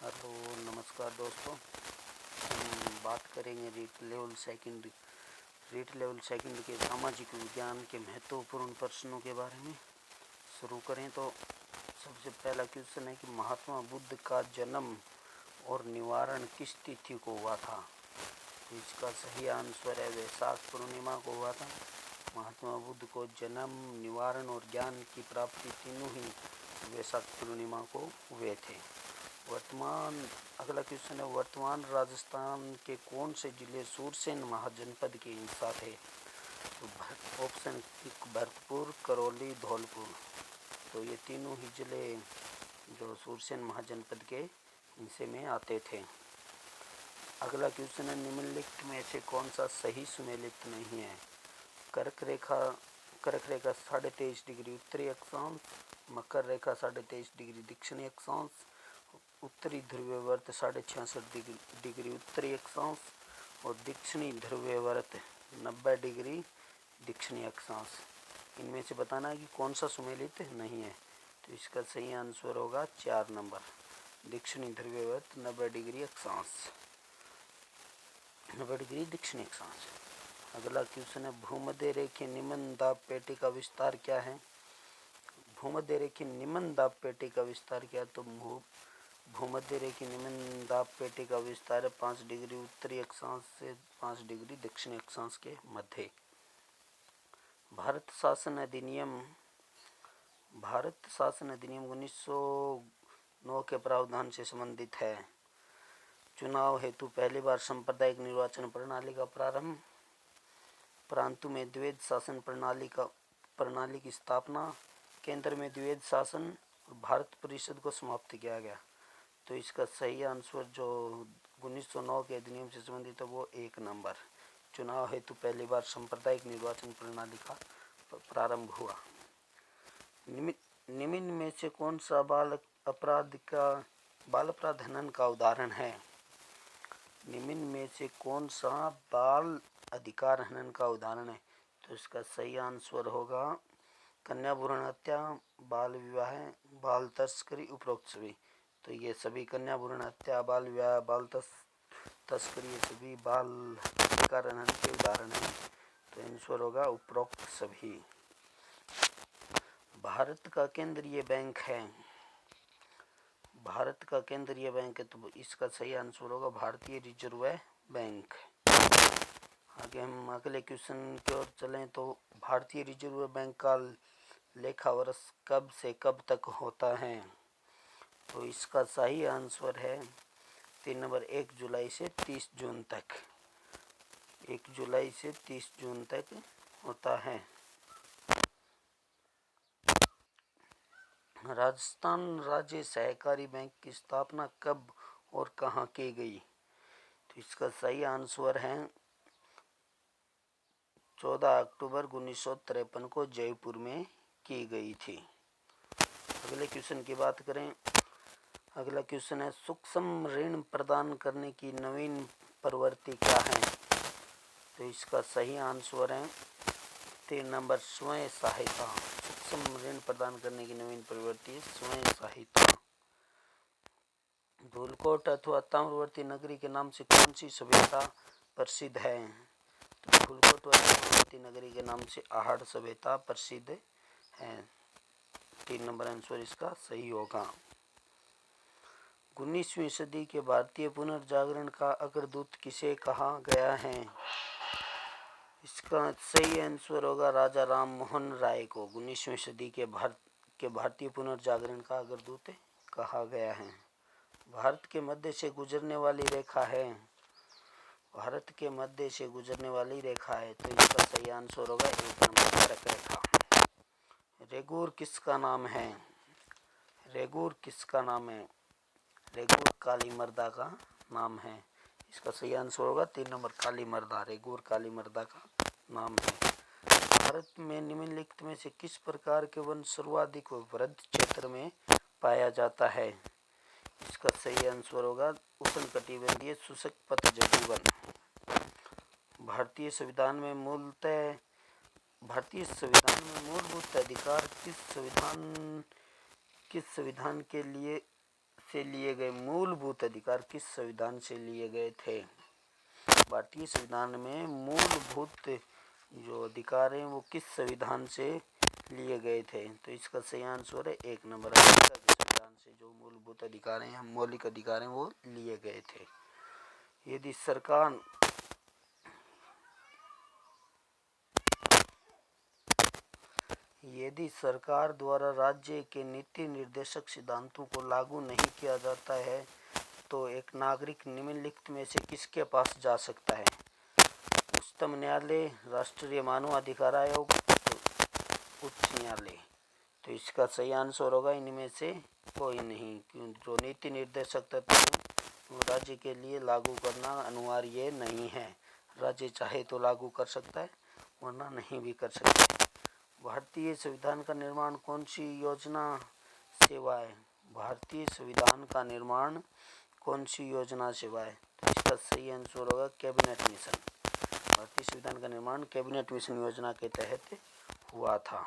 Hello नमस्कार दोस्तों। हम बात करेंगे रीट लेवल सेकंड के सामाजिक विज्ञान के महत्वपूर्ण प्रश्नों के बारे में। शुरू करें तो सबसे पहला क्वेश्चन है कि महात्मा बुद्ध का जन्म और निवारण किस तिथि को हुआ था। तो इसका सही आंसर है वैशाख पूर्णिमा को हुआ था। महात्मा बुद्ध को जन्म, निवारण और ज्ञान की प्राप्ति तीनों ही वैशाख पूर्णिमा को हुए थे। अगला क्वेश्चन है वर्तमान राजस्थान के कौन से जिले सूरसेन महाजनपद के हिस्सा थे। तो ऑप्शन भरतपुर, करौली, धौलपुर। तो ये तीनों ही जिले जो सूरसेन महाजनपद के हिस्से में आते थे। अगला क्वेश्चन है निम्नलिखित में से कौन सा सही सुमेलित नहीं है। कर्क रेखा 23.5 डिग्री उत्तरी अक्षांश, मकर रेखा 23.5 डिग्री दक्षिणी अक्षांश, उत्तरी ध्रुवीय व्रत 66.5 डिग्री उत्तरी अक्षांश और दक्षिणी ध्रुवीय व्रत 90 डिग्री दक्षिणी अक्षांश। इनमें से बताना है कि कौन सा सुमेलित नहीं है। तो इसका सही आंसर होगा 4 नंबर, दक्षिणी ध्रुवीय व्रत 90 डिग्री अक्षांश, 90 डिग्री दक्षिणी अक्षांश। अगला क्वेश्चन है भूमध्य रेखीय निम्न दाब पेटी का विस्तार क्या है। भूमध्य रेखीय निम्न दाब पेटी का विस्तार क्या है। तो भूमध्य रेखीय निम्न दाब पेटी का विस्तार 5 डिग्री उत्तरी अक्षांश से 5 डिग्री दक्षिणी अक्षांश के मध्य। भारत शासन अधिनियम 1909 के प्रावधान से संबंधित है। चुनाव हेतु पहली बार सांप्रदायिक निर्वाचन प्रणाली का प्रारंभ, प्रांतों में द्वैध शासन प्रणाली की स्थापना, केंद्र में द्वैध शासन और भारत परिषद को समाप्त किया गया। तो इसका सही आंसर जो 1909 के अधिनियम से संबंधित है वो 1 नंबर, चुनाव हेतु पहली बार सांप्रदायिक निर्वाचन प्रणाली का प्रारंभ हुआ। निम्न में से कौन सा बाल अपराध हनन का उदाहरण है। निम्न में से कौन सा बाल अधिकार हनन का उदाहरण है। तो इसका सही आंसर होगा कन्या भ्रूण हत्या, बाल विवाह, बाल तस्करी, उपरोक्त सभी। तो ये सभी कन्या भ्रूण हत्या, बाल विवाह, बाल तस्करी ये सभी बाल अधिकार हनन के उदाहरण हैं। तो आंसर होगा उपरोक्त सभी। भारत का केंद्रीय बैंक है। भारत का केंद्रीय बैंक है तो इसका सही आंसर होगा भारतीय रिजर्व बैंक। आगे हम अगले क्वेश्चन की ओर चलें तो भारतीय रिजर्व बैंक का लेखा वर्ष कब से कब तक होता है। तो इसका सही आंसर है 3 नंबर, 1 जुलाई से 30 जून तक। 1 जुलाई से 30 जून तक होता है। राजस्थान राज्य सहकारी बैंक की स्थापना कब और कहाँ की गई। तो इसका सही आंसर है 14 अक्टूबर 1953 को जयपुर में की गई थी। अगले क्वेश्चन की बात करें। अगला क्वेश्चन है सूक्ष्म ऋण प्रदान करने की नवीन प्रवृत्ति क्या है। तो इसका सही आंसर है 3 नंबर, स्वयं सहायता। सूक्ष्म ऋण प्रदान करने की नवीन प्रवृत्ति स्वयं सहायता। धूलकोट अथवा ताम्रवर्ती नगरी के नाम से कौन सी सभ्यता प्रसिद्ध है। तो धूलकोट व ताम्रवर्ती नगरी के नाम से आहड़ सभ्यता प्रसिद्ध है। 3 नंबर आंसर इसका सही होगा। 19वीं सदी के भारतीय पुनर्जागरण का अग्रदूत किसे कहा गया है। इसका सही आंसर होगा राजा राम मोहन राय को 19वीं सदी के भारतीय पुनर्जागरण का अग्रदूत कहा गया है। भारत के मध्य से गुजरने वाली रेखा है। भारत के मध्य से गुजरने वाली रेखा है तो इसका सही आंसर होगा 1 नंबर, कर्क रेखा। रेगुर किसका नाम है। रेगुर किसका नाम है। रेगुर काली मर्दा का नाम है। इसका सही आंसर होगा 3 नंबर, काली मर्दा। रेगुर काली मर्दा का नाम है। भारत में निम्नलिखित में से किस प्रकार के वन सर्वाधिक वृहद क्षेत्र में पाया जाता है। इसका सही आंसर होगा उष्णकटिबंधीय शुष्क पतझड़ी वन। भारतीय संविधान में मूलभूत अधिकार किस संविधान के लिए से लिए गए मूलभूत अधिकार किस संविधान से लिए गए थे? भारतीय संविधान में मूलभूत जो अधिकार हैं वो किस संविधान से लिए गए थे? तो इसका सही आंसर है 1 नंबर, अमेरिका के संविधान से जो मूलभूत अधिकार हैं, मौलिक अधिकार हैं, वो लिए गए थे। यदि सरकार द्वारा राज्य के नीति निर्देशक सिद्धांतों को लागू नहीं किया जाता है तो एक नागरिक निम्नलिखित में से किसके पास जा सकता है? उच्चतम न्यायालय, राष्ट्रीय मानवाधिकार आयोग, उच्च न्यायालय। तो इसका सही आंसर होगा इनमें से कोई नहीं, क्योंकि जो नीति निर्देशक तत्व हैं राज्य के लिए लागू करना अनिवार्य नहीं है। राज्य चाहे तो लागू कर सकता है वरना नहीं भी कर सकता है। भारतीय संविधान का निर्माण कौन सी योजना से हुआ है? भारतीय संविधान का निर्माण कौन सी योजना से हुआ है? तो इसका सही आंसर होगा कैबिनेट मिशन। भारतीय संविधान का निर्माण कैबिनेट मिशन योजना के तहत हुआ था।